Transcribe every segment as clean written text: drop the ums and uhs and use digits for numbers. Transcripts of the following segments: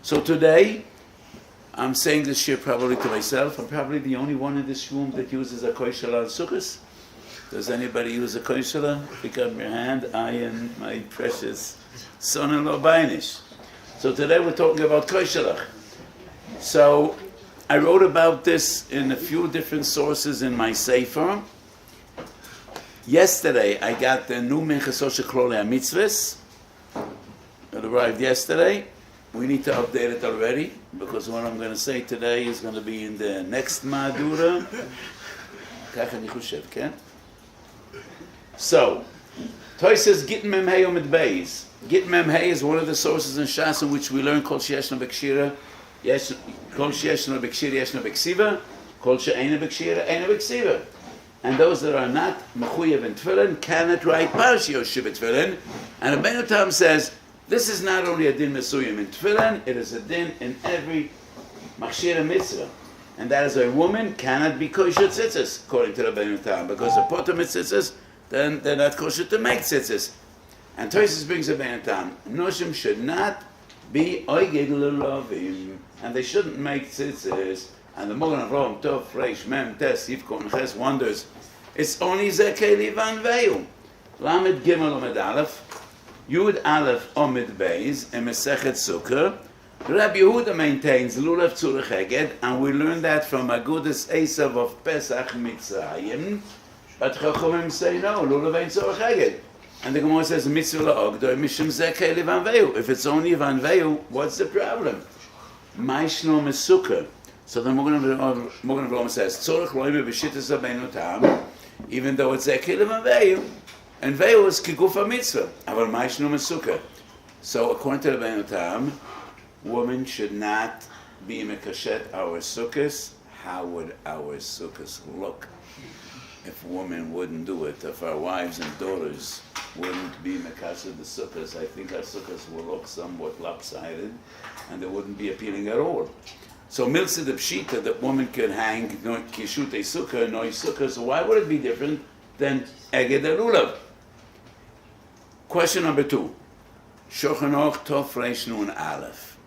So today, I'm saying this shir probably to myself. I'm probably the only one in this room that uses a Koishele on Sukkos. Does anybody use a Koishele? Pick up your hand. I and my precious son-in-law Bainish. So today we're talking about Koishele. So I wrote about this in a few different sources in my Sefer. Yesterday I got the new Minchas Klolei HaMitzvos. It arrived yesterday. We need to update it already because what I'm going to say today is going to be in the next Madura. So, Toises Git Mem Hey Omid Beis. Git Mem Hey is one of the sources in Shas in which we learn Kol She'eshno B'Kshira, Kol She'eshno B'Kshira Yeshno B'Ksiva, Kol She'ena B'Kshira Eina B'Ksiva. And those that are not Mechuyev in Tefillin cannot write Parshi Yoshiv Tefillin. And Rabbeinu Tam says, this is not only a din mesuyim in tefillin, it is a din in every machshira mitzvah. And that is a woman cannot be kosher tzitzis, according to Rabbeinu Tam, because a potter tzitzis, then they're not kosher to make tzitzis. And Tosis brings Rabbeinu Tam, noshim should not be oiged lulavim, and they shouldn't make tzitzis. And the Mogen of Rome, Tov, Reish, Mem, Tes, Yivkon, Ches, wonders, it's only Zekei Livan Veyu. Lamed Gimel Omed Aleph, Yud Aleph Omid Beis, and Mesechet Sukkah. Rabbi Yehuda maintains Lulav Tzurich Eged, and we learn that from Agudas Esav of Pesach Mitzrayim. But Chachamim say no, Lulav ain't Tzurich Eged. And the Gemara says Mitzvah La'ogdoi Mishum Zekei Livan Veyu. If it's only Livan Veyu, what's the problem? Maishno Mesukah. So the Mogen of Rome says Tzurich Loime B'Shittas Rabbeinu Tam, even though it's Zekei Livan Veyu. And Veil is kigufa mitzvah, aval ma'ishnu mesukah. So according to Rabbeinu Tam, women should not be mekashet our sukkahs. How would our sukkahs look if women wouldn't do it? If our wives and daughters wouldn't be mekashet the sukkahs, I think our sukkahs will look somewhat lopsided, and they wouldn't be appealing at all. So milsa the pshita that women could hang kishutei sukkah, no sukkah. So why would it be different than eged lulav? Question number 2. Shulchan Aruch Tov Reish Nun Aleph.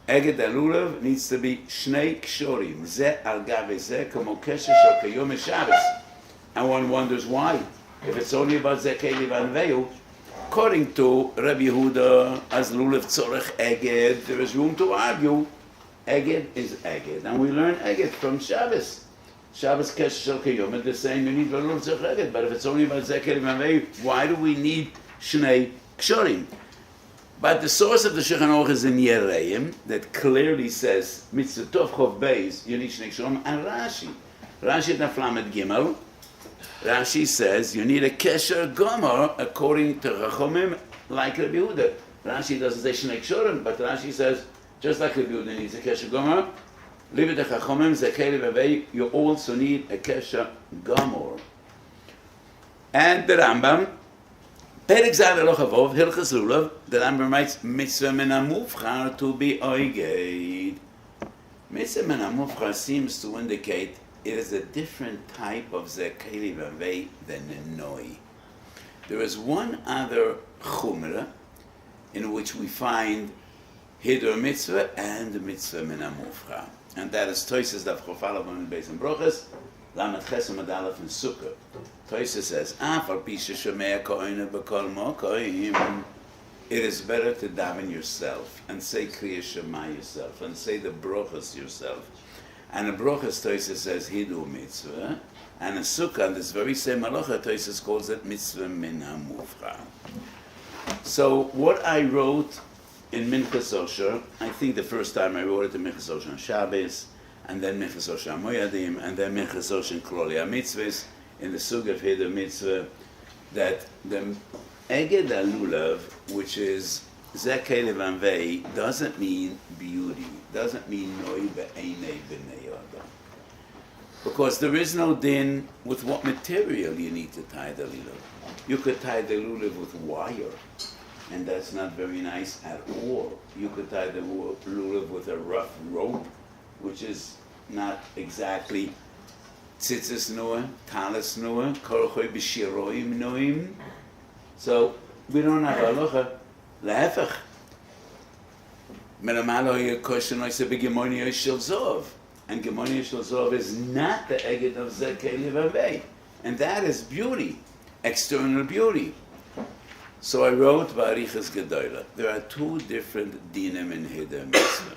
Eged Lulav needs to be Shnei Kshorim. Ze al gabe ze kamo kesher shel kayom Shabbos. And one wonders why. If it's only about Zekei Livan Veyu, according to Rabbi Yehuda, as Lulav Tzorech Eged, there is room to argue. Eged is Eged. And we learn Eged from Shabbos. Shabbos kesher shel kayom, and they're saying you need Lulav Tzorech Eged. But if it's only about Zekei Livan Veyu, why do we need Shnei Kshorim? But the source of the Shulchan Aruch is in Yereim that clearly says Mitzvah Tov Chov Beis you need Shnei Kshorim, and Rashi Naflamet Gimel. Rashi says you need a Kesher Gomer according to Chachamim like Rabbi Yehuda. Rashi doesn't say Shnei Kshorim, but Rashi says just like Rabbi Yehuda needs a Kesher Gomer, leave it to Chachamim Zekei Livan, you also need a Kesher Gomer. And the Rambam Perek Zayin Eloch Avov, Hilchas Lulav, the Rambam writes, Mitzvah min hamufchar to be oiged. Mitzvah min hamufchar seems to indicate it is a different type of Zekei Livan Veyu than a Noi. There is one other chumrah in which we find Hidur Mitzvah and Mitzvah min hamufchar. And that is Toises Daf Chofalav and Beis and Brochas, Lamed Chesed Amud Aleph in Sukkah. Toisa says, it is better to daven yourself and say Kriya Shema yourself and say the brochas yourself. And the brochas, Toisa says, Hidu mitzvah. And a sukkah, and this very same halacha, Toisa calls it mitzvah min hamufchar. So what I wrote in Minchas Osher, I think the first time I wrote it in Minchas Osher on Shabbos, and then Minchas Osher on Moyadim, and then Minchas Osher in Klolei HaMitzvos, in the Sug of Hidur Mitzvah, that the Eged Lulav, which is Zekei Livan Veyu, doesn't mean beauty, doesn't mean Noi Be'enei B'nei Adam. Because there is no din with what material you need to tie the lulav. You could tie the lulav with wire, and that's not very nice at all. You could tie the lulav with a rough rope, which is not exactly tzitzis noah, talis noah, korchoi b'shiroim noim. So we don't have halacha. Lehefech. Melamalo Koishele Noise Begemonia Shel Zov. And Gemonia Shel Zov is not the Eged of Zekeli Vavei. And that is beauty, external beauty. So I wrote Barichas Gedoyla. There are two different dinim in Hiddur Mitzvah.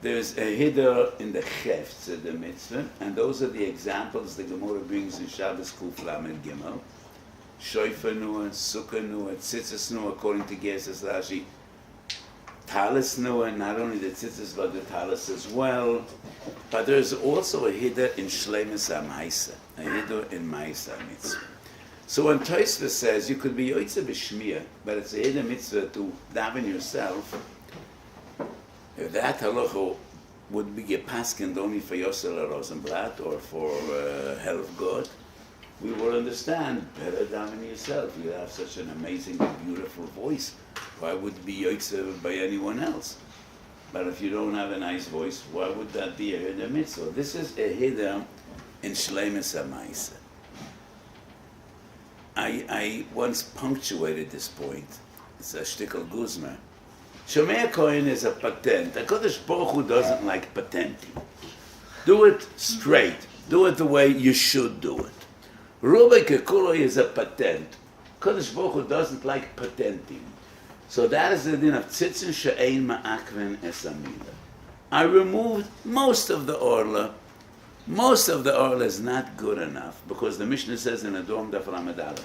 There's a Hiddur in the Chefts of the Mitzvah, and those are the examples the Gemara brings in Shabbos Kuf Lamed Gimel. Shofar Nuah, Sukkah Nuah, Tzitzis Nuah, according to Geshes Rashi. Talis Nuah, not only the Tzitzis, but the Talis as well. But there's also a Hiddur in Shleimus HaMaisa, a Hiddur in Maisa Mitzvah. So when Tosfos says you could be Yoitze B'Shmiyah, but it's a Hiddur Mitzvah to daven yourself, if that halacha would be gepaskened only for Yosel Rosenblatt or for Hell of God, we will understand better daven yourself. You have such an amazing, beautiful voice. Why would it be Yoitze by anyone else? But if you don't have a nice voice, why would that be a Hiddur Mitzvah? This is a Hiddur in Shleimus HaMaisa. I once punctuated this point. It's a shtickle guzma. Shomei Kohen is a patent. HaKadosh Baruch Hu doesn't like patenting. Do it straight. Do it the way you should do it. Rubai Kekuloi is a patent. HaKadosh Baruch Hu doesn't like patenting. So that is the din of tzitzin she'ein ma'akven es amila. I removed most of the orla. Most of the orla is not good enough because the Mishnah says in Adom Daf Lamed Aleph,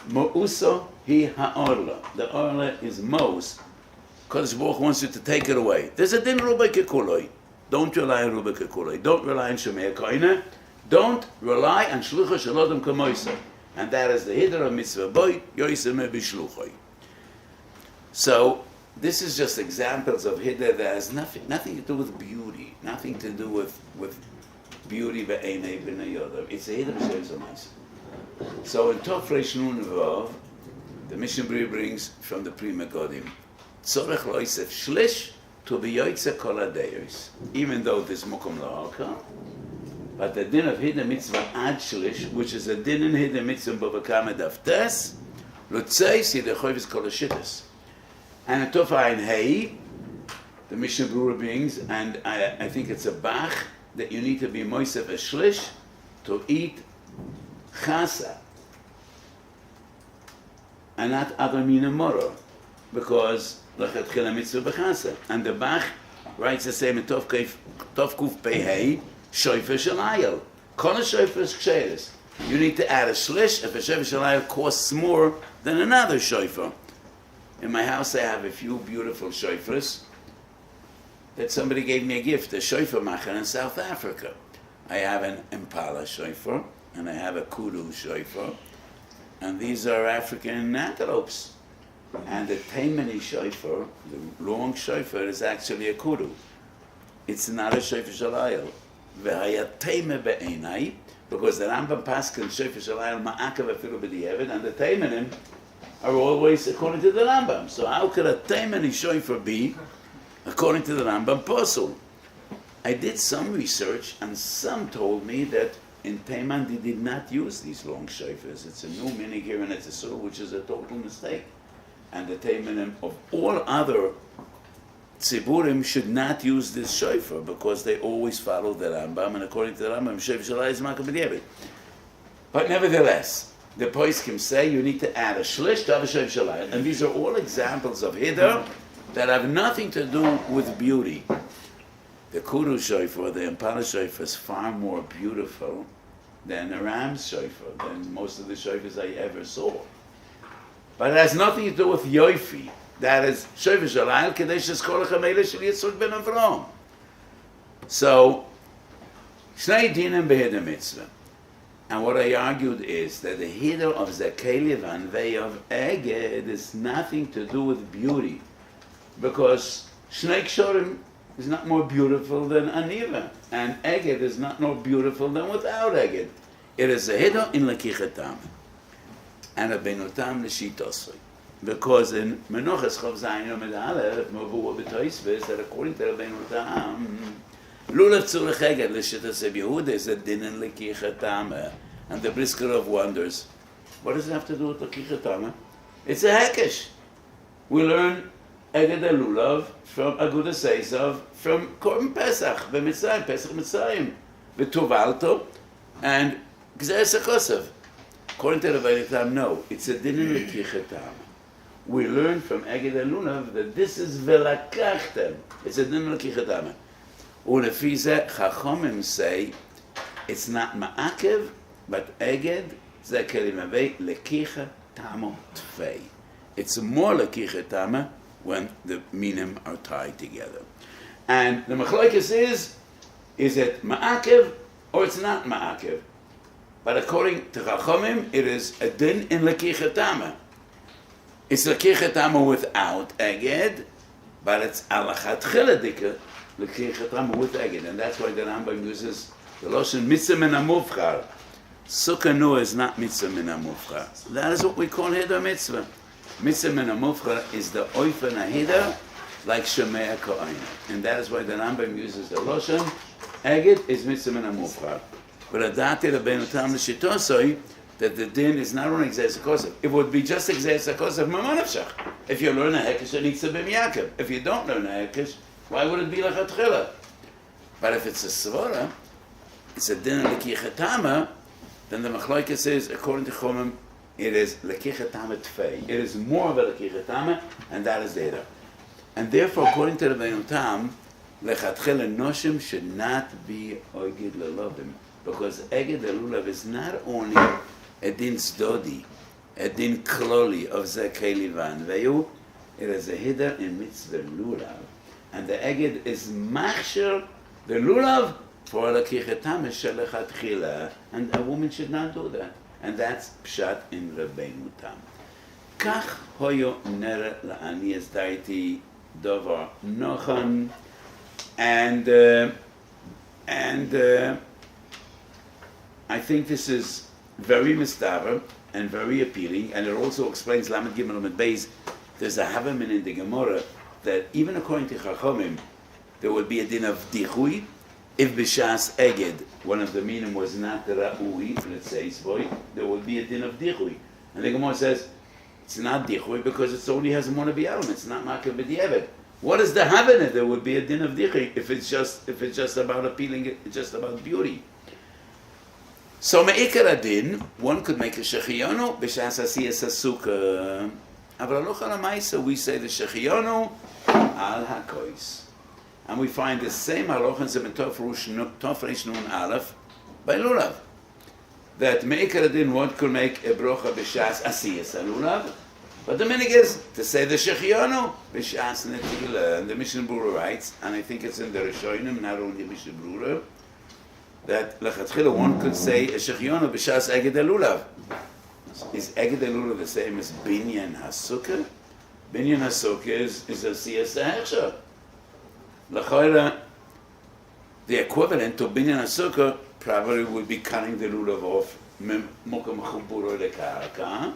Mo'uso hi ha'orla. The orla is most. Kodesh Baruch Hu wants you to take it away. There's a din rubai kekuloi. Don't rely on rubai kekuloi. Don't rely on Shomei Koine. Don't rely on shlucha shalodam kamoisa. And that is the hiddur of mitzvah boy yoisem b'shluchoi. So this is just examples of hiddur that has nothing to do with beauty, nothing to do with beauty be'enei b'nei yodam. It's a hiddur b'shem z'maisa. So in Tov Reish Nun Vav, the Mishnah Berurah brings from the Pri Megadim, Tzorech lo yisef shlish to be yoytze kol hadeyos. Even though there's mokom la'arka, but the din of hiddur mitzvah ad shlish, which is a din in hiddur mitzvah bava kama daf tes, lutzeis yidei choyves kol hashittas. And in Tov Ayin Hei, the Mishnah Berurah brings, and I think it's a bach, that you need to be moisef a shlish to eat chasa, and not other mina moro, because lechatchila mitzvah b'chasa. And the Bach writes the same in Tov Kuf Pei Hei, shofar shalayel. Kol shofar is ksheres. You need to add a shlish if a shofar shalayel costs more than another shofar. In my house I have a few beautiful shofars that somebody gave me a gift, a shofar macher in South Africa. I have an Impala shofar, and I have a kudu shofar, and these are African antelopes. And the Taimani shofar, the long shofar, is actually a kudu. It's not a shofar shalayel. V'haya teime be'enai, because the Rambam paskin shofar shalayel ma'akav afilu b'di'evet, and the Taimanim are always according to the Rambam. So how could a Taimani shofar be according to the Rambam posel? I did some research, and some told me that in Taiman they did not use these long shofars. It's a new minig here in Etzisur, which is a total mistake. And the Taimanim of all other tziburim should not use this shofar because they always follow the Rambam, and according to the Rambam, shofar shalayel is makam b'di'evet. But nevertheless, the poskim say you need to add a shlish to have a shofar shalayel, and these are all examples of hiddur that have nothing to do with beauty. The kudu shofar, the Impala shofar, is far more beautiful than a ram's shofar, than most of the shofars I ever saw. But it has nothing to do with yoifi. That is shofar shalayel kedei sheskol chameila shel Yitzchak ben Avraham. So, shnei dinim behiddur mitzvah. And what I argued is that the hiddur of Zakeli Vanvei of Eged is nothing to do with beauty, because shnei kshorim is not more beautiful than Aniva, and Eged is not more beautiful than without Eged. It is a hiddur in Lekichatam, and a benutam l'shitosri. Because in Menuchas Chav Zayin Yom Aleph, Mavua b'Tosfos, that according to the benutam, Lulav tzurech Eged l'shitas Yehuda is a din in Lekichatam, and the brisker of wonders. What does it have to do with Lekichatam? It's a hekesh. We learn Eged Lulav from Agudas Esav from Korban Pesach, B'Mitzrayim, Pesach Mitzrayim, V'Tovalto, and Gzeres HaKosav. According to the Vaynitam, no, it's a din l'kichetam. We learn from Eged Lulav that this is V'Lakachtem. It's a din l'kichetam. Ulefi zeh, Chachomim say, it's not Ma'akev, but Eged, zeh kelimavei, l'kichetam tfei. It's more l'kichetam when the minim are tied together. And the machlokes is it ma'akev or it's not ma'akev? But according to Chachomim, it is a din in lekichetama. It's lekichetama without eged, but it's alachat chiladika lekichetama with eged. And that's why the Rambam uses the lotion mitzvah min hamufchar. Sukkah nu is not mitzvah min hamufchar. That is what we call heder mitzvah. Mitzvah min hamufchar is the oifen ahida, like Shemei Kohen. And that is why the Rambam uses the lotion. Eged is mitzvah min hamufchar. But adati Rabbeinu Tam l'shitosoi that the din is not only Gzeres HaKosav. It would be just Gzeres HaKosav mamanavshach. If you learn a hekesh, it needs to be miyakeb. If you don't learn a hekesh, why would it be lachatchila? But if it's a svara, it's a din l'kichetama, then the machlokes is, according to Chomim, it is l'kichetama tfei. It is more of a l'kichetama, and that is data. And therefore, according to Rabbeinu Tam, lechatchila noshim should not be oigid lelovim. Because Eged Lulav is not only a din zdodi, a din kloli of Zekei Livan Veyu, it is a hiddur in mitzvah Lulav. And the Eged is machshir the Lulav for the kichetam shelechatchila, and a woman should not do that. And that's pshat in Rabbeinu Tam. Kach hoyo nere la'ani es daiti dovar nochan, and I think this is very mistaver and very appealing, and it also explains Lamed Gimel Lamed Beis. There's a Havamin in the Gemara that even according to Chachomim, there would be a din of dichui if b'shas eged one of the minim was not ra'ui, let's say boy, there would be a din of dichui. And the Gemara says it's not dichui because it only has a monabiyalim. It's not makel b'diavad. What is the Havamin? There would be a din of dichui if it's just about appealing, it's just about beauty. So me'ikar adin, one could make a shechiyonu b'shas asiyas hasukah. Aval alocha l'maisa, we say the shechiyonu al hakois, and we find the same halachas in Tofresh Nun Aleph by Lulav. That me'ikar adin, one could make a brocha b'shas asiyas Lulav, but the minig is to say the shechiyonu b'shas netila. And the Mishnah Berurah writes, and I think it's in the Rishonim, not only Mishnah Berurah, that lechatchila one could say a shechiyonu b'shas Eged Lulav. Is Eged Lulav the same as binyan hasukah? Binyan hasukah is a siyas hechsher. L'chayra, the equivalent to binyan hasukah probably would be cutting the lulav off mukam chuburo lekarka,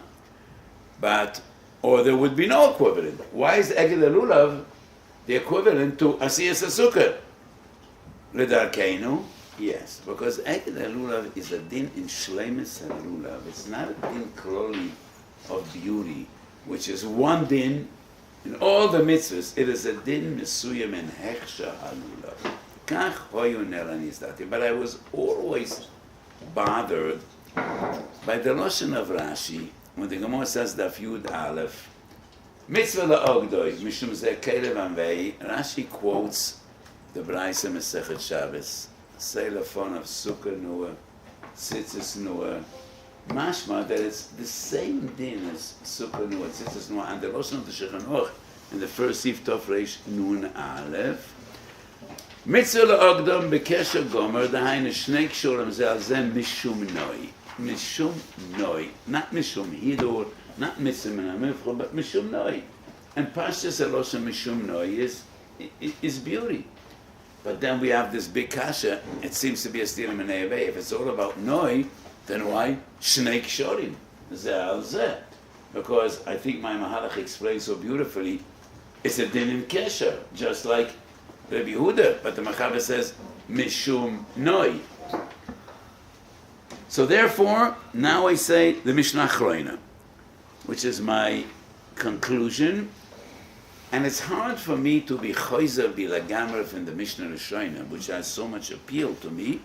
but or there would be no equivalent. Why is Eged Lulav the equivalent to asiyas hasukah? L'darkeinu. Yes, because Eged Lulav is a din in Shleimus Lulav. It's not a din kloli of beauty, which is one din in all the mitzvahs. It is a din mesuyam and hechsha halulav. Kach hoyu neranizdati. But I was always bothered by the notion of Rashi when the Gemara says Daf Yud Aleph mitzvah la'ogdoi mishum zeh kelev anvei. Rashi quotes the Braisa Masechet Shabbos. Seilafon of Sukkah Nuah, Tzitzis Nuah, mashma that it's the same din as Sukkah Nuah, Tzitzis Nuah, and the Lashon of the Shulchan Aruch in the first Sif Tofresh Nun Aleph. Mitzvah la'ogdom b'kesher gomer, dahainu shnei kshurim zeh al zeh mishum noi, not mishum hidur, not mitzvah min hamifcha, but mishum noi. And Pashtus Elosha mishum noi is beauty. But then we have this big kasha. It seems to be a stira minei bay. If it's all about noi, then why shnei kshorim zeh al zeh? Because I think my Mahalach explains so beautifully. It's a din in kesher, just like Rabbi Yehuda. But the Machaber says mishum noi. So therefore, now I say the Mishnah Achroina, which is my conclusion. And it's hard for me to be choizer bilagamar from the Mishnah Rishonim, which has so much appeal to me.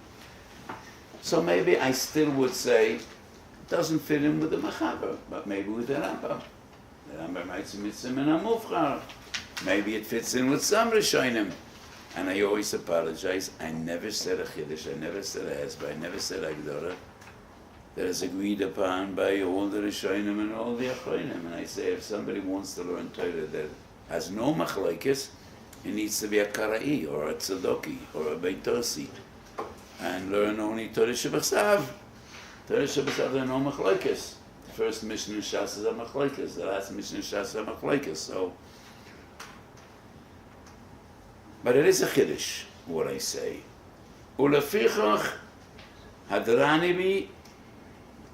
So maybe I still would say, it doesn't fit in with the Machaber, but maybe with the Rambam. The Rambam writes mitzvah min hamufchar. Maybe it fits in with some Rishonim. And I always apologize. I never said a Chiddush, I never said a Hezbollah, I never said a Gdorah. That is agreed upon by all the Rishonim and all the Achronim. And I say, if somebody wants to learn Torah that has no machlokes, it needs to be a Kara'i, or a Tzedoki, or a Beitosi, and learn only Torah Shebachsav. Torah Shebachsav, there are no machlokes. The first Mishnah in Shas is a machlokes, the last Mishnah in Shas is a machlokes. So, but it is a Chiddush, what I say. Ulefichach hadrani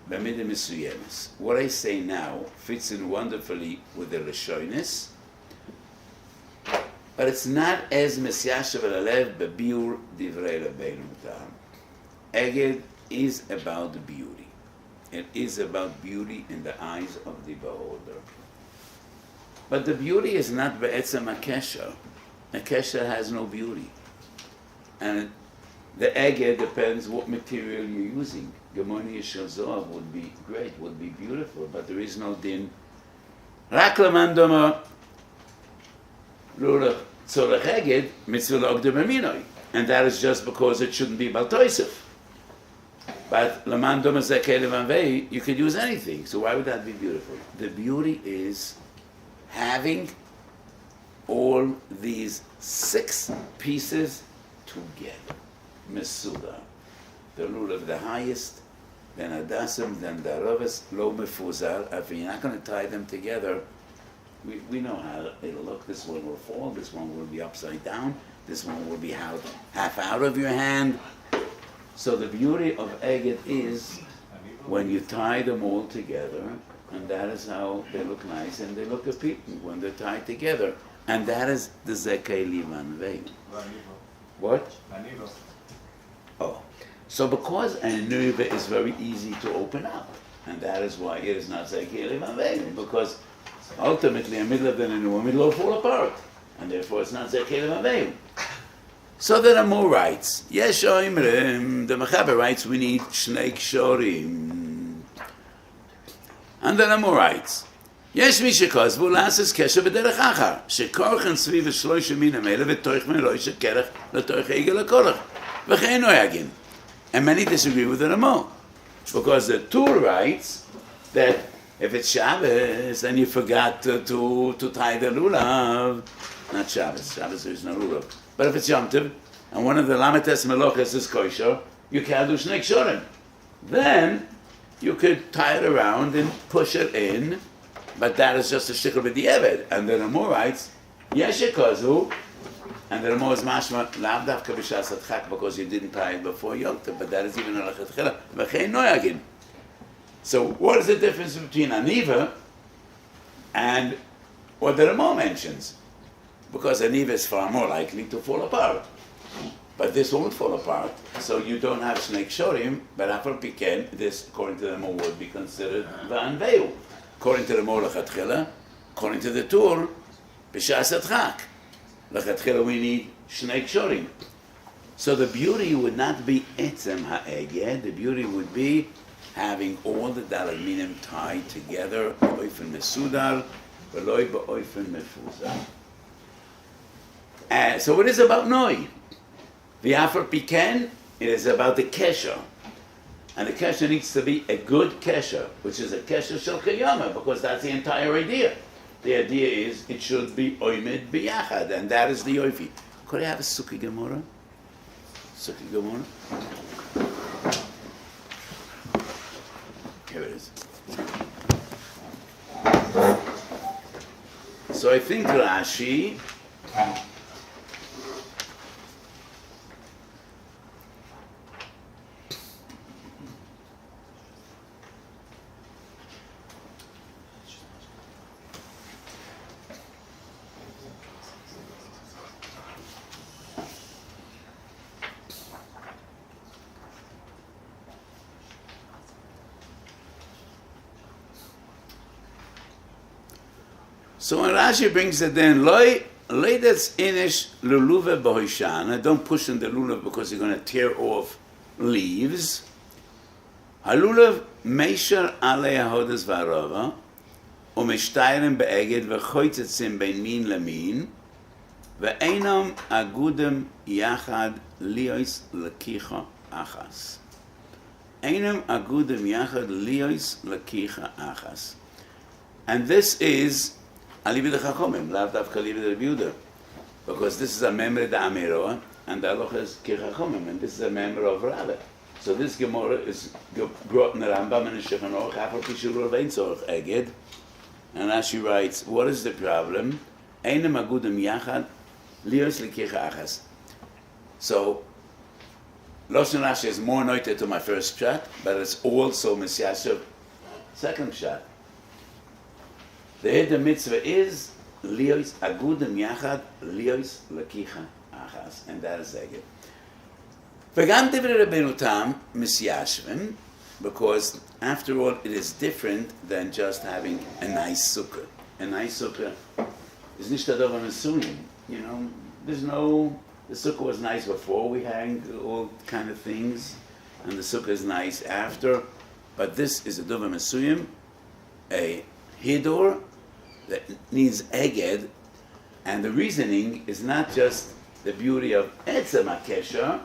bi b'midah mesuyemes. What I say now fits in wonderfully with the Rishonis, but it's not as Mesyashav al-Alev bebiur divrei Rabbeinu Tam. Eged is about the beauty. It is about beauty in the eyes of the beholder. But the beauty is not be'etzem a-kesher. A kesher has no beauty. And the eged depends what material you're using. Gemoni Yishel Zohar would be great, would be beautiful, but there is no din. Rak leman doma Lulav tzorech eged mitzvah l'ogdeh b'minoi. And that is just because it shouldn't be baltoisef. But leman doma zeh kelev anvei, you could use anything. So why would that be beautiful? The beauty is having all these 6 pieces together. Mesudar. The Lulav, the highest, then Adasim, then the Aravis, Lo Mefuzar. If you're not going to tie them together, we know how it'll look. This one will fall, this one will be upside down, this one will be half out of your hand. So the beauty of Eged is when you tie them all together, and that is how they look nice and they look appealing when they're tied together. And that is the Zekei Livan Veil. What? Oh. So because a nuva is very easy to open up, and that is why it is not Zekei Livan Veil, because ultimately a middle of the nuva will fall apart, and therefore it's not Zekei Livan Veil. So the Ramah writes, Yesh Oimrim, the Mechaber writes, we need Shnei Kshorim. And the Ramah writes, יש מי שכוסבו לעשות קשר בדרך אחר, שכורחן סביב 3 מינים האלה ותוך מלוי שקרח לתוך עגל הכורח, וכן נוהגים. And many disagree with the Ramah, because the Tur writes that if it's Shabbos and you forgot to tie the Lulav, not Shabbos there is no Lulav, but if it's Yom Tov, and one of the Lamites Melochas is kosher, you can't do Shnei Kshorim. Then you could tie it around and push it in, but that is just a shikl b'di'eved. And the Ramah writes, Yeshikazu, and the Ramah is mashma, lav davka b'shas adchak, because you didn't tie it before Yom Tov, but that is even a lechatchila. V'chein noyagin. So what is the difference between aniva and what the Ramah mentions? Because aniva is far more likely to fall apart. But this won't fall apart. So you don't have Shnei Kshorim, but after piken, this, according to the Ramah, would be considered v'anveu. According to the Mor Lechatchila, according to the Tur, b'shas adchak. Lechatchila we need Shnei Kshorim. So the beauty would not be etzem ha'eged, the beauty would be having all the daled minim tied together, ba'ofen mesudar, v'loi ba'ofen mefuzar. So it is about noi. V'afar piken, it is about the kesher. And the kesher needs to be a good kesher, which is a kesher shel kiyama, because that's the entire idea. The idea is it should be oimed biyachad, and that is the oifi. Could I have a Sukkah Gemara? Sukkah Gemara? Here it is. So I think Rashi So when Rashi brings it in, loy that's inish luluv b'hoishana, don't push in the lulav because you're going to tear off leaves. Halulav meisher alei ahodas v'arava, u'mishtayrim be'eged v'choytzetzim bein min lemin, ve'einam agudem yachad liois lekicha achas. Einam agudem yachad liois lekicha achas. And this is Alibi de Chachomim, lav davka Alibi de Yehuda, because this is a member of the Amiroa, and the halacha is Kichachomim, and this is a member of Rabbi. So this Gemara is brought in the Rambam and the Shulchan Aruch, Hafal Kishur Vein Tzorach Eged, and Rashi writes, what is the problem? Einam agudem yachad lios lekicha achas. So Loshen Rashi is more noted to my first shot, but it's also Mesiashav second shot. The Hidden Mitzvah is Lios Agudem Yachad Lios Lakicha Achas, and that is Eged. V'gam Divrei Rabbeinu Tam Misyashvim, because after all it is different than just having a nice sukkah. A nice sukkah is nicht adav mesunim. You know, there's no. The sukkah was nice before we hang all kind of things, and the sukkah is nice after. But this is a davar mesuyim, a hidur that needs eged, and the reasoning is not just the beauty of etzem hakesher,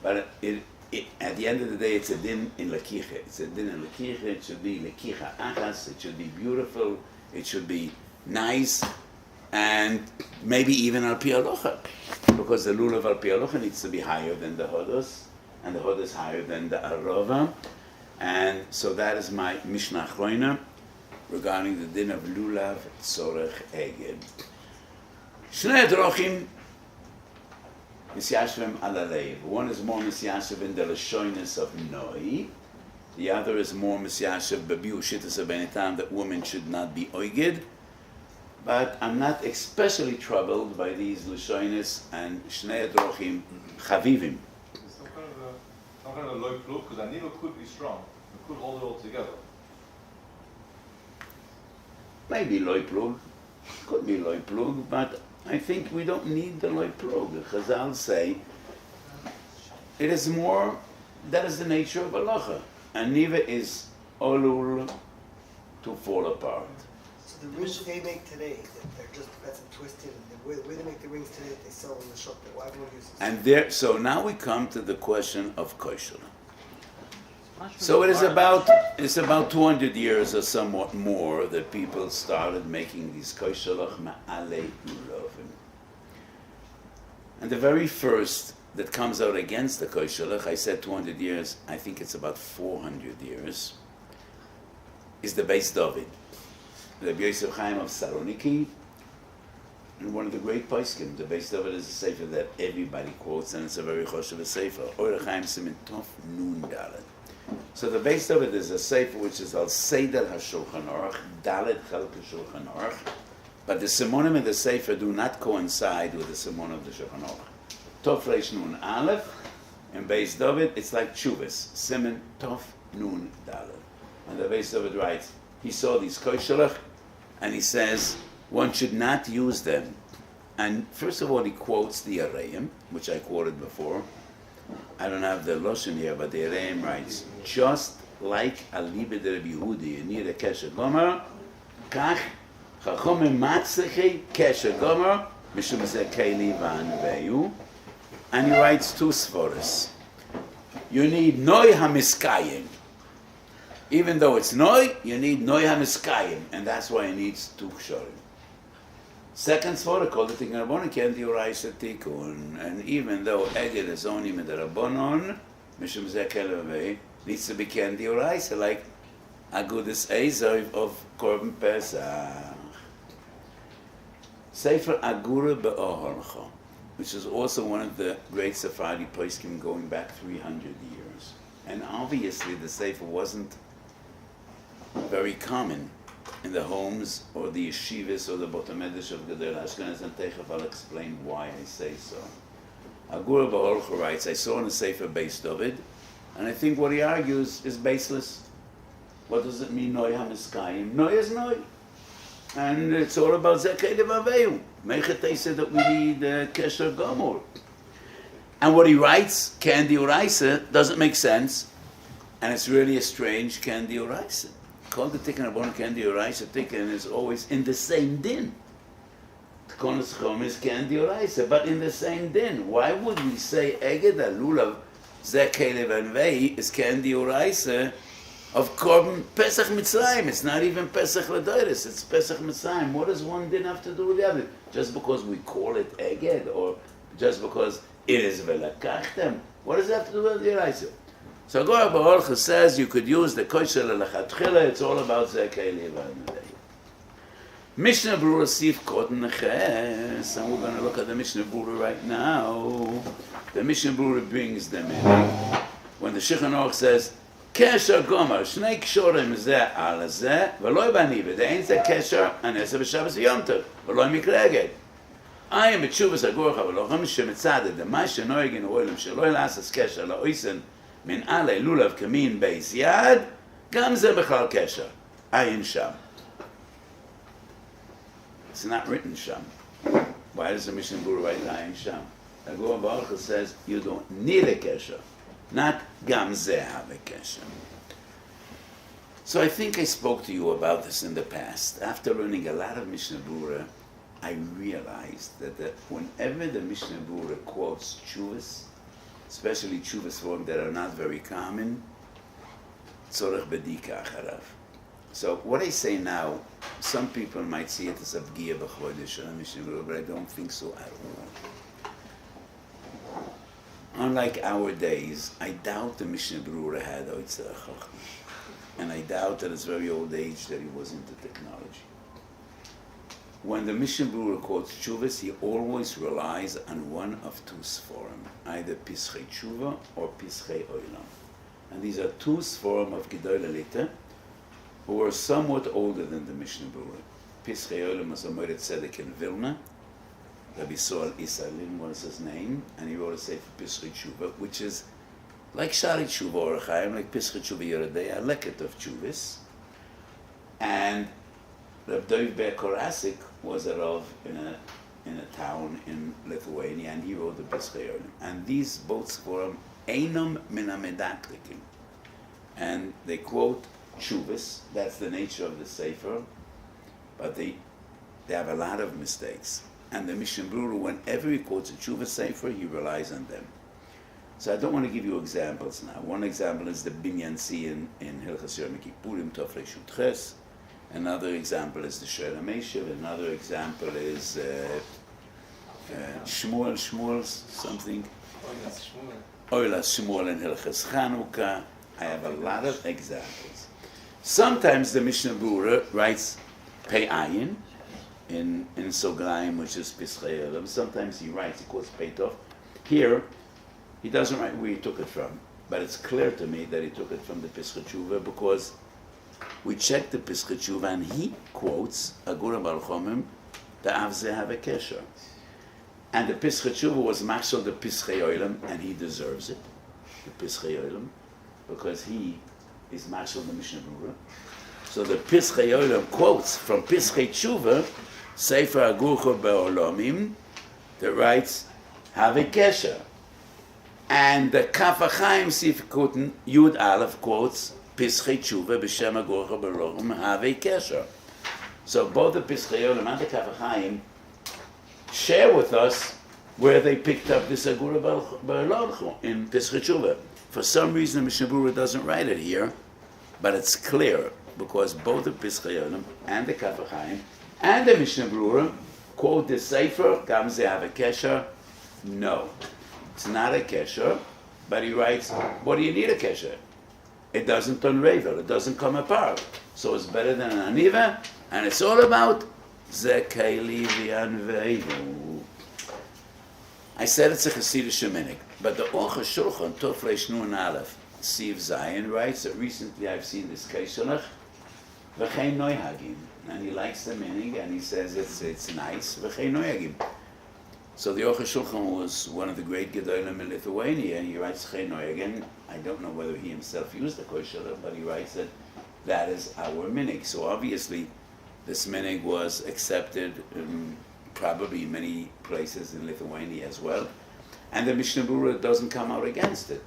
but at the end of the day, it's a din in lakicha. It's a din in lakicha. It should be lakicha achas. It should be beautiful. It should be nice, and maybe even al pi halacha, because the lulav al pi halacha needs to be higher than the hodos, and the hodos higher than the arova, and so that is my mishnah achroina regarding the din of lulav tzorech eged. Shnei drochim misyashvim alaleiv. One is more misyashv in the lashonis of noi. The other is more misyashv bebiu shittas abenitam, that women should not be oiged. But I'm not especially troubled by these lashonis and shnei drochim chavivim. Some kind of a low plug, because a needle could be strong. It could hold it all together. Maybe loy plug, could be loy plug, but I think we don't need the loy plug. Chazal say it is more. That is the nature of halacha. A niva is olul to fall apart. So the rings they make today, they're just that's twisted. And the way they make the rings today, they sell in the shop. Why everyone uses? And there, so now we come to the question of Koishele. So it's about 200 years or somewhat more that people started making these Koishelach ma'alei ulovim. And the very first that comes out against the Koishelach, I said 200 years, I think it's about 400 years, is the Beis David. The Yosef Chaim of Saloniki, and one of the great poskim. The Beis David is a sefer that everybody quotes, and it's a very choshev sefer. Or Chaim Simin Tov Nun Dalet. So the Beis David is a sefer which is al Seder HaShulchan Aruch, Dalet Chelek HaShulchan Aruch, but the simonim in the sefer do not coincide with the simon of the Shulchan Aruch. Tov Reish Nun Aleph, and Beis David, it's like Chuvas, Simen Tov Nun Dalet. And the Beis David writes, he saw these Koishelach, and he says, one should not use them. And first of all, he quotes the Areim, which I quoted before. I don't have the Loshen here, but the Areim writes, just like Alibi de Rabbi Yehudi, you need a Kesher Gomer, Kach, Chachomim Matzlechi, Kesher Gomer, Mishum Zeh Keli V'Anveyu. And he writes two Sforos. You need Noi HaMiskayim. Even though it's Noi, you need Noi HaMiskayim, and that's why it needs two Kshorim. Second svara called the Tikkun Rabbanon can't do Raisa Tikkun, and even though Eged is only with the Rabbanon, Mishum Zeh Keli needs to be candy or Raisa, like Agudas Eizov of Korban Pesach. Sefer Agura Be'oholcha, which is also one of the great Sephardi poskim going back 300 years. And obviously the Sefer wasn't very common in the homes or the yeshivas or the botamedish of Gedel Ashkenaz, and Teichaf I'll explain why I say so. Agura Ba'olcha writes, I saw in the Sefer Beis David, and I think what he argues is baseless. What does it mean, Noi HaMiskayim? Noi is Noi. And it's all about Zekei Levaveyu. Mechatei said that we need Kesher Gomor. And what he writes, Kandi Uraisa, doesn't make sense. And it's really a strange Kandi Uraisa. Called the Tikkun Abon Kandi Uraisa Tikkun is always in the same din. Tikkun Schom is Kandi Uraisa, but in the same din. Why would we say Eged Lulav Zekei Levaveyu is Kandi Uraisa of Korban Pesach Mitzrayim? It's not even Pesach L'Doros, it's Pesach Mitzrayim. What does one din have to do with the other? Just because we call it Eged, or just because it is Velakachtem? What does it have to do with the Uraisa? So Gora Ba'orcha says you could use the Koishele Lechatchila, it's all about Zekei Levaveyu. Mishnah Berurah Sif Koten Neches, and we're going to look at the Mishnah Berurah right now. The Mishnah Berurah brings them in. When the Shulchan Aruch says, Kesher Gomer, Shnei Kshorim Zeh Ala Zeh, V'loi Banive, the Ein Zeh Kesher, Anesa B'Shabbos Yom Tov, V'loi Mikreged. I am B'Tshuvas HaGorcha V'lochem Shemitzadeh, the Masha Noegin Oilem Sheloi Lasas Kesher La'oisen, Min Ale Lulav Kamin Beis Yad, Gam Zeh B'chal Kesher. Ayin Sham. It's not written Sham. Why does the Mishnah Berurah write Ayin Sham? The Gora Ba'orcha says you don't need a Kesher. Not Gam Zeh have a Kesher. So I think I spoke to you about this in the past. After learning a lot of Mishnah Berurah, I realized that whenever the Mishnah Berurah quotes tshuvas, especially tshuvas form that are not very common, tzorech bedika acharav. So what I say now, some people might see it as a pgiya b'chodesh on Mishnah Berurah, but I don't think so at all. Unlike our days, I doubt the Mishnah Berurah had Oitzah Chacham. And I doubt at his very old age that he was into technology. When the Mishnah Berurah quotes Tshuvas, he always relies on one of two Sforim, either Pischei Tshuva or Pischei Oilam. And these are two Sforim of Gedolei Lita, who are somewhat older than the Mishnah Berurah. Pischei Oilam was a Moed Tzedek in Vilna. Rabbi Soal Isalin was his name, and he wrote a sefer Pischei Tshuva, which is like Shari Tshuva or Chaim, like Pischei Tshuva Yerodei, a leket of Tshuvas. And Reb Dov Ber Korasik was a Rav in a town in Lithuania, and he wrote the Pischei Oilam. And these both Sforim, Einam min HaMedaklikim. And they quote Tshuvas, that's the nature of the sefer, but they have a lot of mistakes. And the Mishnah Berurah, whenever he quotes a Tshuva Sefer, he relies on them. So I don't want to give you examples now. One example is the Binyan Si in Hilchas Yom Kippurim, Tofrei Shut Ches. Another example is the Shir HaMeshiv. Another example is Shmuel something. Oilas Shmuel in Hilchas Chanukah. I have a lot of examples. Sometimes the Mishnah Berurah writes Pei Ayin in Soglaim, which is Pischei Oilam. Sometimes he quotes Peitov. Here, he doesn't write where he took it from, but it's clear to me that he took it from the Pischei Tshuva, because we checked the Pischei Tshuva and he quotes Agura Bar Chomim, the Av Zeh have a Kesher. And the Pischei Tshuva was mashal the Pischei Oilam, and he deserves it, the Pischei Oilam, because he is mashal the Mishnah Berurah. So the Pischei Oilam quotes from Pischei Tshuva, Sefer Agurcha Be'olamim, that writes, have a Kesher. And the Kaf HaChaim Sif Kuten Yud Aleph quotes Pischei Tshuva B'Shem Agurcha Be'olamim, have a Kesher. So both the Pischei Oilam and the Kaf HaChaim share with us where they picked up this Agura Be'olamim in Pischei Tshuva. For some reason the Mishnah Berurah doesn't write it here, but it's clear, because both the Pischei Oilam and the Kaf HaChaim and the Mishnah Berurah quote the Sefer, Gam Zeh have a Kesher. No, it's not a Kesher, but he writes, what do you need a Kesher? It doesn't turn Revel, it doesn't come apart. So it's better than an Aniva, and it's all about Zekei Levaveyu. I said it's a Hasidic Sheminik, but the Yiwohashchor Tofrei Nun Aleph Siv Zayin writes that recently I've seen this Koishele V'chein Noihagim, and he likes the meaning, and he says it's nice. V'chein Noihagim. So the Yiwohashchor was one of the great Gedolim in Lithuania, and he writes Chein Noihagim. I don't know whether he himself used the Koishele, but he writes that is our meaning. So obviously, This minhag was accepted in probably many places in Lithuania as well. And the Mishnah Berurah doesn't come out against it.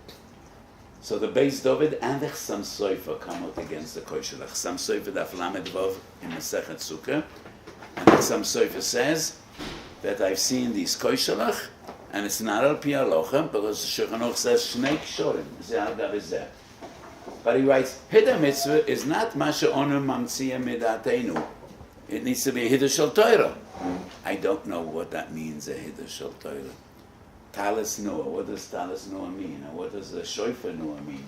So the Beis David and the Chassam Sofer come out against the Koishele. Chassam Sofer daf Lamed Vav in Masechet Sukkah. And the Chassam Sofer says that I've seen these Koishele, and it's not al pi halacha, because the Shulchan Aruch says Shnei Kshorim, ze al gav zeh. But he writes, Hiddur mitzvah is not ma she'onu mamtzia midatenu. It needs to be a Hiddur shel Torah. I don't know what that means, a Hiddur shel Torah. Talis Noah, what does Talis Noah mean? And what does the Shofar Noah mean?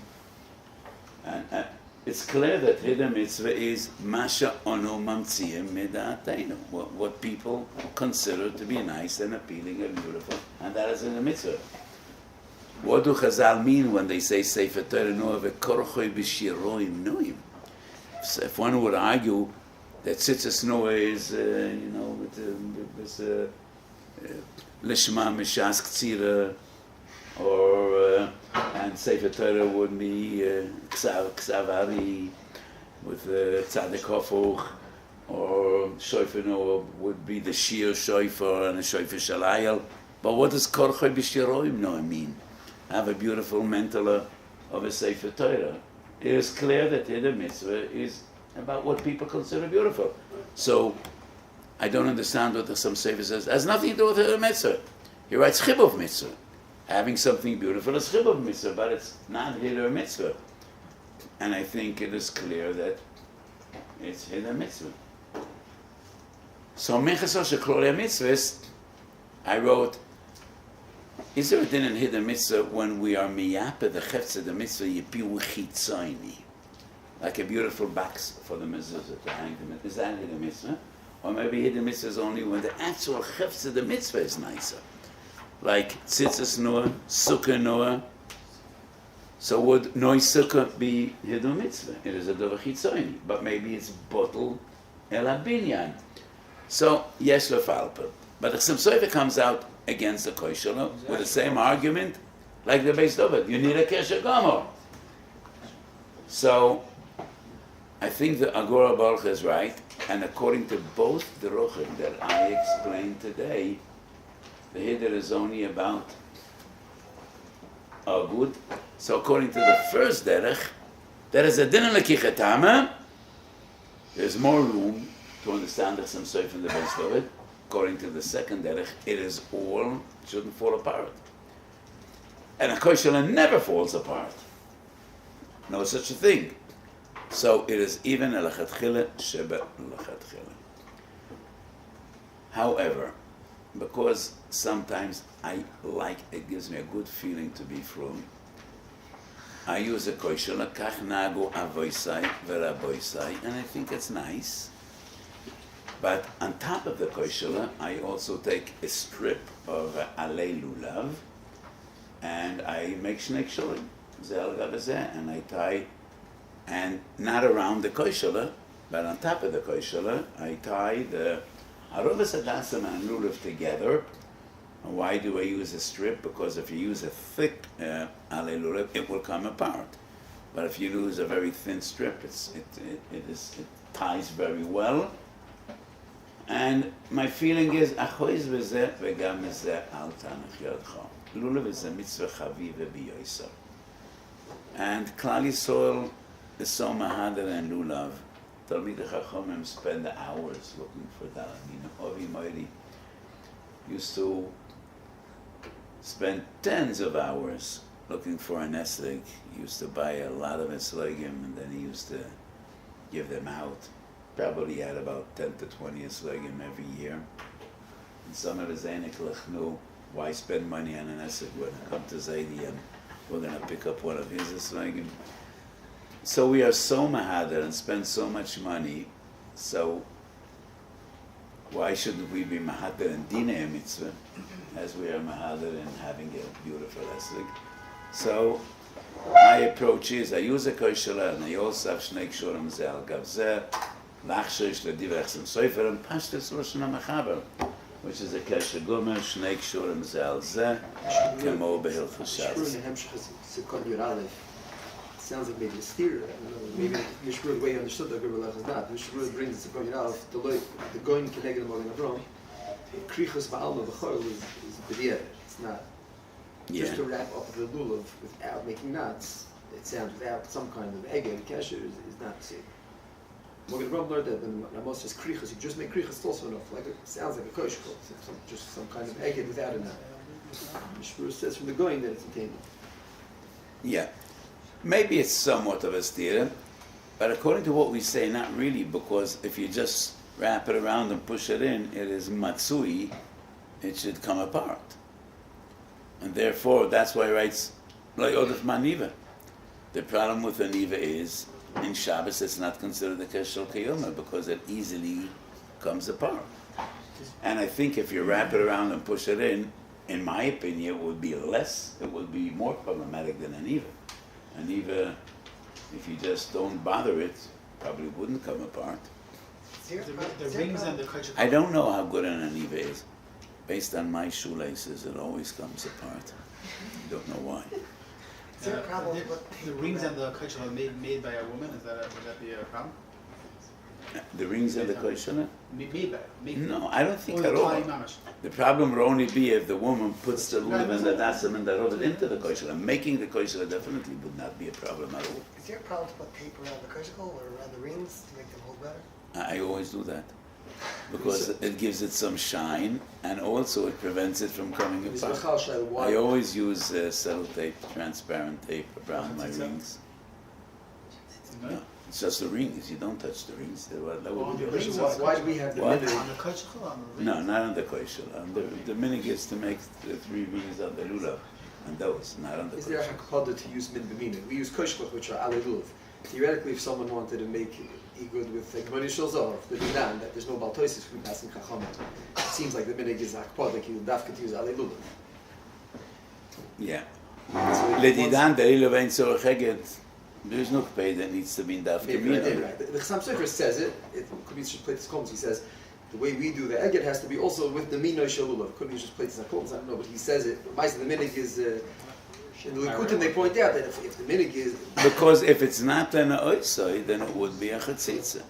And it's clear that Hiddur mitzvah is Masha Ono Mamtziyah Midatenu, what people consider to be nice and appealing and beautiful, and that is in the mitzvah. What do Chazal mean when they say Sefer Torah Noah ve'korchoi b'shiroim noim? If one would argue that Tzitzis Noah is, with Lishma Mishas Ktsira, or and Sefer Torah would be Ksav Ari with Tzadik Hofuch, or Shofar Noah would be the Shiur Shofar and the Shofar Shalayel. But what does Korchoi B'Shiroim Noah mean? Have a beautiful mentala of a Sefer Torah. It is clear that Hiddur mitzvah is about what people consider beautiful. So I don't understand what the Chassam Sofer says. It has nothing to do with Hiddur mitzvah. He writes Chibuv mitzvah. Having something beautiful is Chibuv mitzvah, but it's not Hiddur mitzvah. And I think it is clear that it's Hiddur mitzvah. So Minchas Shekloria mitzvahs, I wrote, is there a din in Hiddur mitzvah when we are miyapeh the chefetz of the mitzvah yipiu chitzayni, like a beautiful box for the mezuzah to hang them? Is that Hiddur mitzvah? Or maybe Hiddur mitzvah is only when the actual chefetz of the mitzvah is nicer, like tzitzis noah, sukkah noah. So would noi sukkah be Hiddur mitzvah? It is a davar chitzayni, but maybe it's bottle el habinyan. So yesh lefalpa. But the Chassam Sofer comes out against the Koishele with the same argument like the Beis David. You need a Kesher Gomer. So I think the Agora Baruch is right, and according to both the Ruchim that I explained today, the Hiddur is only about Agud. So according to the first derech, there is a din lekichetama. There's more room to understand the Chassam Sofer and the Beis David. According to the second derech, it is all, shouldn't fall apart. And a Koishele never falls apart. No such a thing. So it is even a lechatchila sheba lechatchila. However, because sometimes it gives me a good feeling to be from, I use a Koishele, kach nagu avoisai veraboisai, and I think it's nice. But on top of the Koishele, I also take a strip of alei lulav, and I make shnei kshorim, zeh al gav zeh, and I tie, and not around the Koishele, but on top of the Koishele, I tie the arovas hadasim and lulav together. And why do I use a strip? Because if you use a thick alei lulav, it will come apart. But if you use a very thin strip, it ties very well. And my feeling is, achoiz v'zeh v'gam v'zeh al tanach yadcha. Lulav is a mitzvah chaviv v'biyoysa. And Klal Yisrael is so mahader and lulav. Talmidei Chachamim spend hours looking for that. Ovi Moiri used to spend tens of hours looking for an esrog. He used to buy a lot of esrogim, and then he used to give them out. Probably had about 10 to 20 esrogim every year. And some of his einiklich knew why spend money on an esrog when I come to Zaidi and we're going to pick up one of his esrogim. So we are so mahader and spend so much money, so why shouldn't we be mahader in dinei mitzvah as we are mahader in having a beautiful esrog? So my approach is I use a Koishele and I also have shnei kshorim zeh al gav zeh. Lachshish l'divrei Chassam Sofer and Pashtus Lashon HaMachaber, which is a Kesher Gomer, Shnei Kshurim Zeh al Zeh, Kemo Behilchos Shabbos. sounds like maybe a steer. I don't know. Maybe Mishmur, the way he understood the Gurbalach is not. Mishmur brings the point out the going connected among Avram. Krichas ba'alma b'chol is b'di'er. It's not. Just to wrap up the lulav without making knots, it sounds without some kind of egg and kesher is not the same. Morgan Ram learned that when Ramos says krichas, you just make krichas, it's also enough. Like it sounds like a koishele, just some kind of egg without a knot. Mishmur says from the going that it's a tainted. Yeah. Maybe it's somewhat of a stira, but according to what we say, not really, because if you just wrap it around and push it in, it is matsui, it should come apart. And therefore, that's why he writes, like Odef Maniva. The problem with the Niva is, in Shabbos, it's not considered a Keshel Kiyoma because it easily comes apart. And I think if you wrap it around and push it in my opinion, it would be more problematic than a Niva. A Niva, if you just don't bother it, probably wouldn't come apart. The rings and the koishele. I don't know how good an Aniva is. Based on my shoelaces, it always comes apart. I don't know why. Is there a problem with The rings and the koishele are made by a woman. Would that be a problem? The rings and the koishele? Made by. No, I don't think Or at the all. Thai mamash. The problem would only be if the woman puts the lulav and the dasim and the robot into the koishele. Making the koishele definitely would not be a problem at all. Is there a problem to put tape around the koishele or around the rings to make them hold better? I always do that. Because it gives it some shine and also it prevents it from coming apart. I always use sellotape, transparent tape around my rings. No, it's just the rings. You don't touch the rings. That would be the rings. Why do we have the What? minute? On the koishele, on the rings? No, not on the koishele. The minig is to make the 3 rings on the lulav, and those, not on the Is there a koishele. hakpada to use min b'mina? We use koishele, which are ale lulav. Theoretically, if someone wanted to make good with Gemoni Shulzor, the Dinan, that there's no baltoisis from passing Chacham. It seems like the minig is hakpada, like you dafka to use ale lulav. Yeah. So Ledidan, the lulav ain't so cheged. There's no pay that needs to be in daf maybe I did kamina. right. The Chassam Sofer says it could be just plate this columns. He says the way we do the eged has to be also with the mino shalulav. Couldn't be just plate this columns. I don't know, but he says it. The minig is in the Likutim they point out that if the minig is Because if it's not an oisai, then it would be a chatzitza.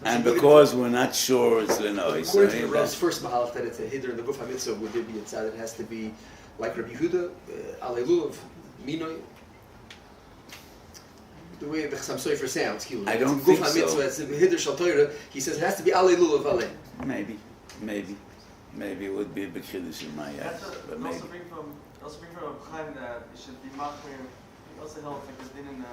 And because we're not sure it's an according to the oisai, Rav's first mahalach that it's a hiddur in the guf hamitzvah, would there be a tzad that has to be like Rabbi Yehuda, alei mino. The way the Chassam Sofer sounds, I don't think so. It's a hiddur shal Torah. He says it has to be alei lulav alei. maybe it would be a big chiddush in my eyes, but maybe. Also bring from Chaim that it should be machmir. It also helps like this in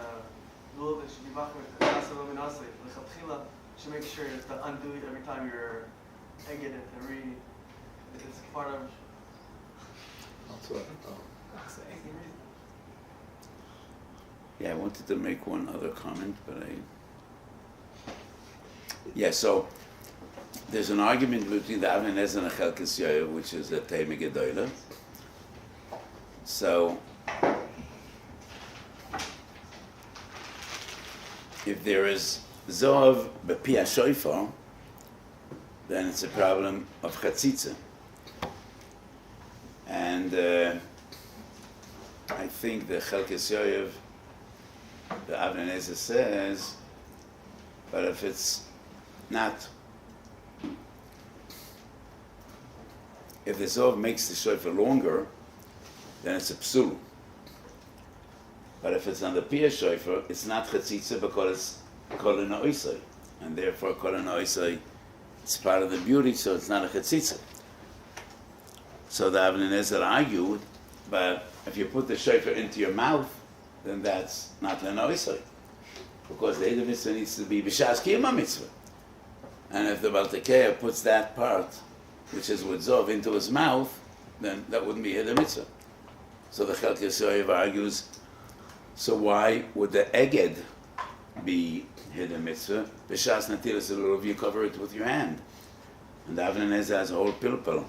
Lulav. It should be machmir. The Nasav and Nasai. The Chatchila should make sure it's to undo it every time you're egging it. It's part of. Yeah, I wanted to make one other comment, but so there's an argument between the Avnei Nezer and Chelkas Yair, which is a Teime Gedola. So, if there is Zohav B'pi HaShoifar, then it's a problem of Chatzitza. And I think the Chelkas Yair, the Avnei Nezer says, but if it's not, if the Zohav makes the shofar longer, then it's a psul. But if it's on the pia shofar, it's not chatzitza because it's kol ha'oisai, and therefore kol ha'oisai, it's part of the beauty, so it's not a chatzitza. So the Avnei Nezer argued, but if you put the shofar into your mouth, then that's not ha'oisai, because the Eidah mitzvah needs to be b'shas kiyuma mitzvah. And if the Baltekeya puts that part, which is with Zov, into his mouth, then that wouldn't be Eidah mitzvah. So the Chelkas Yair argues, so why would the Eged be hidden mitzvah? B'shas natilas lulav, you cover it with your hand. And the Avnei Nezer has a whole pilpul.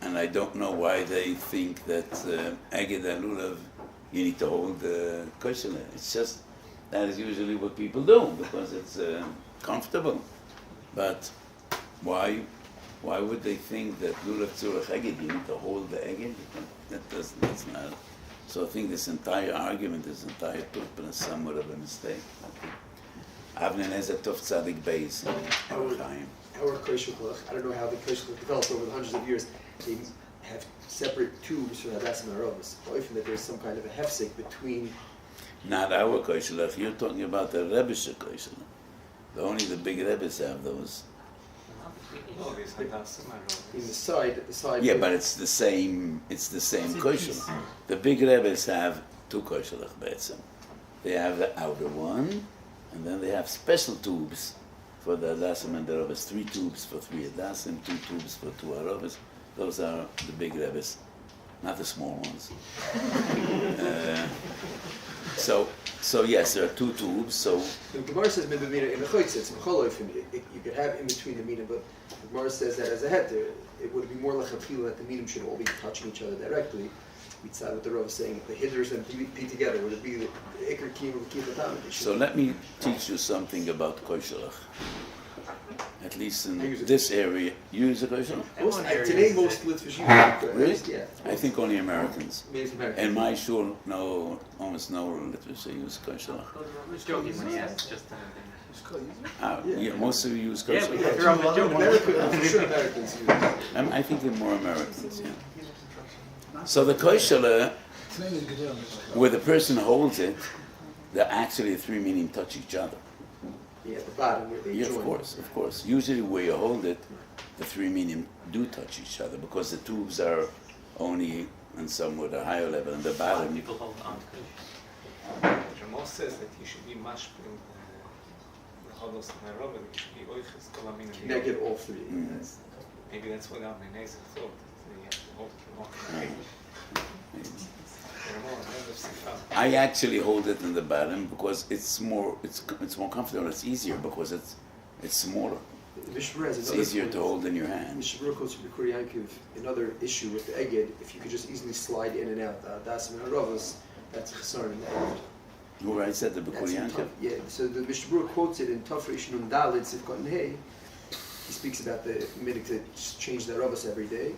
And I don't know why they think that Eged and lulav, you need to hold the koishele. It's just, that is usually what people do, because it's comfortable. But why would they think that lulav tzurach Eged, you need to hold the Eged? That's not So I think this entire argument, this entire pulpit is somewhat of a mistake. Avnen has a tough tzaddik base in Chaim. Our Koishele, I don't know how the Koishele developed over the hundreds of years. They have separate tubes for Hadassah and Aravas. Often that there's some kind of a hefsek between. Not our Koishele. You're talking about the Rebbe's Koishele. Only the big Rebbes have those. No, these Hadassah and In the side, at the side. Yeah, but it's the same Koishele. The big Rebbes have two Koishele betzim. They have the outer one, and then they have special tubes for the Hadassim and the Aravas. 3 tubes for 3 Hadassim, 2 tubes for 2 Aravas. Those are the big Rebbes, not the small ones. So yes, there are 2 tubes. So the Gemara says maybe in the Chaytz, it's you could have in between the minim, but the Gemara says that as a heter, it would be more like a feel that the minim should all be touching each other directly. We'd side with the Rav saying if the hitters and be together, would it be the Iker Kim or Kichatam? So let me teach you something about Koishele. At least in this area, you use a Koishele? Today most Litvish use it. Really? Yeah. I think only Americans. Maybe American. In my shul, almost no Litvish use Koishele. Just joking when he asked, just Yeah, most of you use yeah, Koishele. if you're on joking. I'm sure Americans use it. I think they're more Americans, yeah. So the Koishele, where the person holds it, the actually 3 meaning touch each other. Yeah, at the bottom where they Yeah, join. of course. Usually where you hold it, the 3 meaning do touch each other because the tubes are only on somewhat a higher level, and the bottom. People hold on to Ramos says that he should be mashpil the Chodos and Arov, and he should be oiches kolamin. Connected all 3. Maybe that's what Avnei Nezer thought, that he had to hold it long. I actually hold it in the bottom because it's more comfortable. It's easier because it's smaller. It's easier to hold in your hand. Mishmur quotes from Bikuri Yankiv, another issue with the Eged, if you could just easily slide in and out, Hadassah and Aravas, that's a chesar in the Eged. Who writes that? The Bikuri Yankiv? Yeah, so the Mishmur quotes it in Tafresh Nun Daled Sivkot and Hey. He speaks about the minig to change the Aravas every day.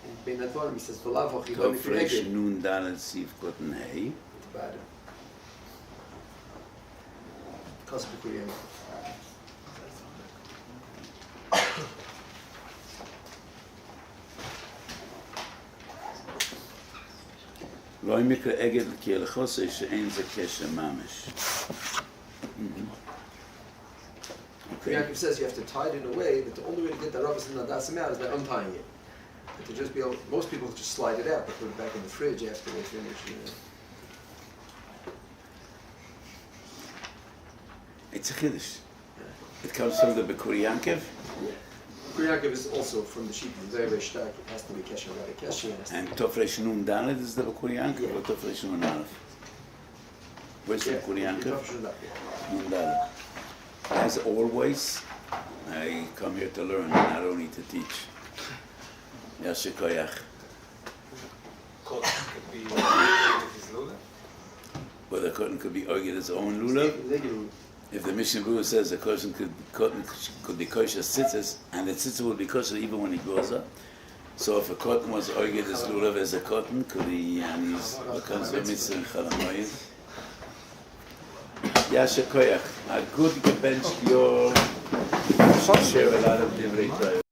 And Ben Advarim, he says, V'lav hochi lo mifri Tafresh Eged. Nun Daled Sivkot and Hey. Bad. Because Bikuri Yankiv. לא מקרה אגד כי לחוסי שאין זה קשר ממש. Okay. Yaakov says you have to tie it in a way that the only way to get the Aravas and Hadassah out is by untying it. But to just be able, most people just slide it out, they put it back in the fridge after they finish. It's a chiddush. It comes from the Bikuri Yankiv. Bikuri Yaakov is also from the sheep, very, very stark. It has to be kesher, not a kesher. And Tafresh Nun Daled is the Bikuri Yankiv or Tafresh Nun Aleph? Where's the Bikuri Yankiv? Nun Daled. As always, I come here to learn, not only to teach. Yasher Koyach. Could be his Lulav. Whether a cotton could be argued its own Lulav. If the Mishnah Berurah says a cotton could be kosher tzitzis, and the tzitzis would be kosher even when he grows up. So if a cotton was argued as Lulav as a cotton, could he becomes a mitzvah in Chalamoyed? Yasher Koyach, a good bench your share a lot of divrei Torah.